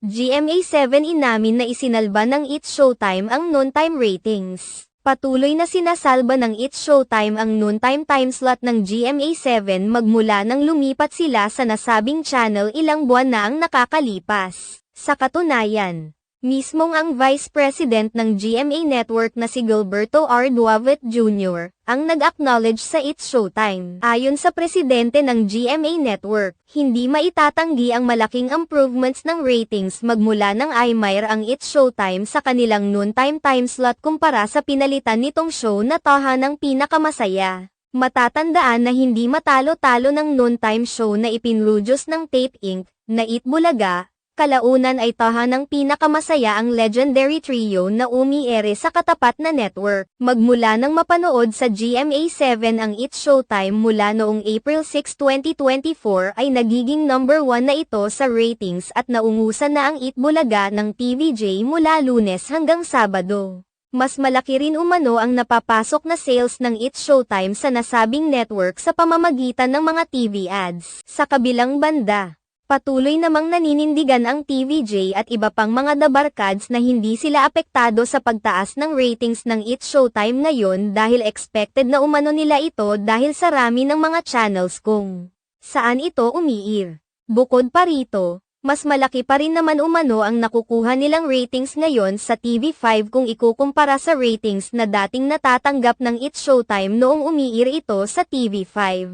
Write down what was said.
GMA7 inamin na isinalba ng It's Showtime ang noontime ratings. Patuloy na sinasalba ng It's Showtime ang noontime timeslot ng GMA7 magmula nang lumipat sila sa nasabing channel ilang buwan na ang nakakalipas. Sa katunayan, mismong ang Vice President ng GMA Network na si Gilberto R. Duavet Jr. ang nag-acknowledge sa It's Showtime. Ayon sa presidente ng GMA Network, hindi maitatanggi ang malaking improvements ng ratings magmula ng iMayer ang It's Showtime sa kanilang noontime timeslot kumpara sa pinalitan nitong show na tahanang pinakamasaya. Matatandaan na hindi matalo-talo ng noontime show na ipinroduce ng Tape Inc. na Eat Bulaga. Kalaunan ay tahanang pinakamasaya ang legendary trio na umiere sa katapat na network. Magmula nang mapanood sa GMA7 ang It's Showtime mula noong April 6, 2024 ay nagiging number 1 na ito sa ratings at naungusan na ang Eat Bulaga ng TVJ mula Lunes hanggang Sabado. Mas malaki rin umano ang napapasok na sales ng It's Showtime sa nasabing network sa pamamagitan ng mga TV ads. Sa kabilang banda, patuloy namang naninindigan ang TVJ at iba pang mga dabarkads na hindi sila apektado sa pagtaas ng ratings ng It's Showtime ngayon dahil expected na umano nila ito dahil sa rami ng mga channels kung saan ito umiir. Bukod pa rito, mas malaki pa rin naman umano ang nakukuha nilang ratings ngayon sa TV5 kung ikukumpara sa ratings na dating natatanggap ng It's Showtime noong umiir ito sa TV5.